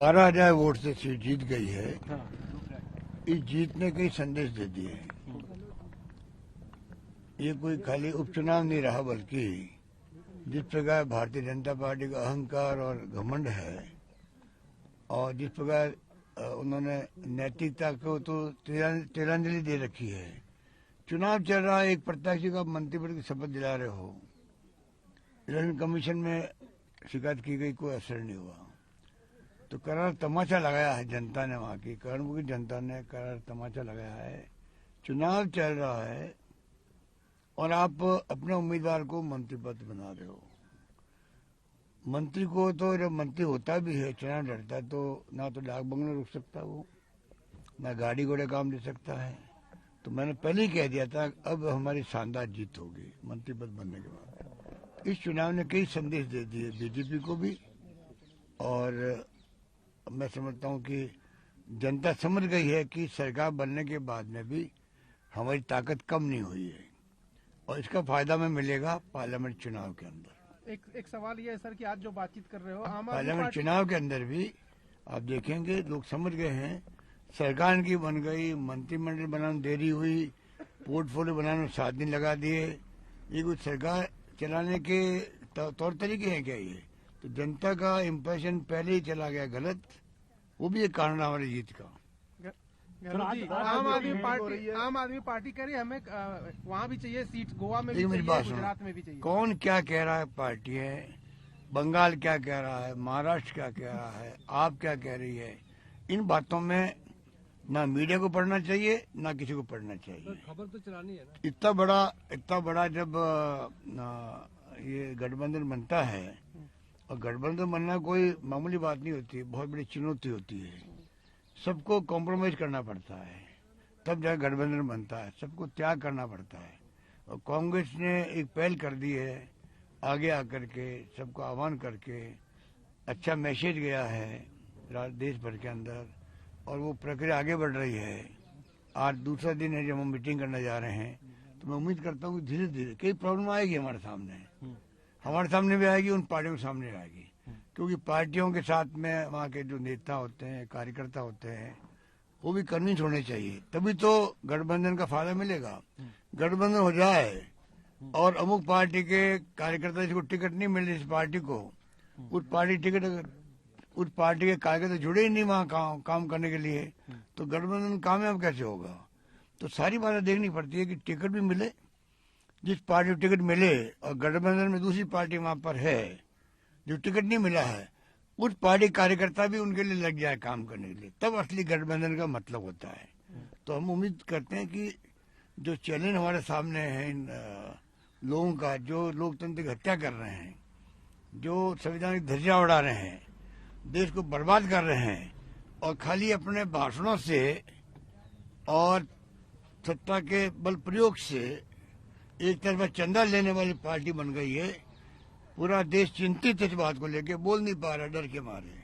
12,000 vote से seat जीत गई है। इस जीत ने कई संदेश दे दिए। ये कोई खाली उपचुनाव नहीं रहा, बल्कि जिस प्रकार भारतीय जनता पार्टी का अहंकार और घमंड है और जिस प्रकार उन्होंने नैतिकता को तो तिलांजलि दे रखी है। चुनाव चल रहा है, एक प्रत्याशी का मंत्रिपद की शपथ दिला रहे हो, इलेक्शन कमीशन में शिकायत की गई, कोई असर नहीं हुआ। तो करार तमाचा लगाया है जनता ने, वहां की कर्णपुर की जनता ने करार तमाचा लगाया है। चुनाव चल रहा है और आप अपने उम्मीदवार को मंत्री पद बना रहे हो। मंत्री को तो जब मंत्री होता भी है, चुनाव लड़ता है, तो ना तो डाक बंगला रुक सकता वो, ना गाड़ी घोड़े काम दे सकता है। तो मैंने पहले ही कह दिया था, अब हमारी शानदार जीत होगी मंत्री पद बनने के बाद। इस चुनाव ने कई संदेश दे दिए बीजेपी को भी, और मैं समझता हूं कि जनता समझ गई है कि सरकार बनने के बाद में भी हमारी ताकत कम नहीं हुई है, और इसका फायदा में मिलेगा पार्लियामेंट चुनाव के अंदर। एक सवाल ये है सर कि आज जो बातचीत कर रहे हो पार्लियामेंट चुनाव के अंदर भी आप देखेंगे लोग समझ गए हैं, सरकार की बन गई, मंत्रिमंडल बनाने देरी हुई, पोर्टफोलियो बनाने में 7 दिन लगा दिए। ये कुछ सरकार चलाने के तौर तरीके हैं क्या? ये तो जनता का इम्प्रेशन पहले ही चला गया गलत, वो भी एक कारण हमारी जीत का। आम आदमी पार्टी कह रही है हमें वहाँ भी चाहिए सीट, गोवा में भी चाहिए, गुजरात में भी चाहिए। कौन क्या कह रहा है? पार्टी है, बंगाल क्या कह रहा है, महाराष्ट्र क्या कह रहा है, आप क्या कह रही है, इन बातों में ना मीडिया को पढ़ना चाहिए ना किसी को पढ़ना चाहिए। खबर तो चलानी है ना। इतना बड़ा जब ये गठबंधन बनता है, और गठबंधन बनना कोई मामूली बात नहीं होती है, बहुत बड़ी चुनौती होती है। सबको कॉम्प्रोमाइज करना पड़ता है, तब जाकर गठबंधन बनता है, सबको त्याग करना पड़ता है। और कांग्रेस ने एक पहल कर दी है, आगे आकर के सबको आह्वान करके अच्छा मैसेज गया है देश भर के अंदर, और वो प्रक्रिया आगे बढ़ रही है। आज दूसरा दिन है जब हम मीटिंग करने जा रहे हैं, तो मैं उम्मीद करता हूँ कि धीरे धीरे कई प्रॉब्लम आएगी हमारे सामने भी आएगी, उन पार्टियों के सामने आएगी, क्योंकि पार्टियों के साथ में वहाँ के जो नेता होते हैं, कार्यकर्ता होते हैं, वो भी कन्विंस होने चाहिए, तभी तो गठबंधन का फायदा मिलेगा। गठबंधन हो जाए और अमुक पार्टी के कार्यकर्ता जिसको टिकट नहीं मिल रही, इस पार्टी को, उस पार्टी के कार्यकर्ता जुड़े ही नहीं वहाँ काम करने के लिए, तो गठबंधन कामयाब कैसे होगा? तो सारी बातें देखनी पड़ती है कि टिकट भी मिले, जिस पार्टी को टिकट मिले, और गठबंधन में दूसरी पार्टी वहां पर है जो टिकट नहीं मिला है, उस पार्टी कार्यकर्ता भी उनके लिए लग जाए काम करने के लिए, तब असली गठबंधन का मतलब होता है। तो हम उम्मीद करते हैं कि जो चैलेंज हमारे सामने है इन लोगों का, जो लोकतंत्र की हत्या कर रहे हैं, जो संविधान की धज्जियां उड़ा रहे हैं, देश को बर्बाद कर रहे हैं, और खाली अपने भाषणों से और सत्ता के बल प्रयोग से एक तरफा चंदा लेने वाली पार्टी बन गई है। पूरा देश चिंतित इस बात को लेके बोल नहीं पा रहा, डर के मारे।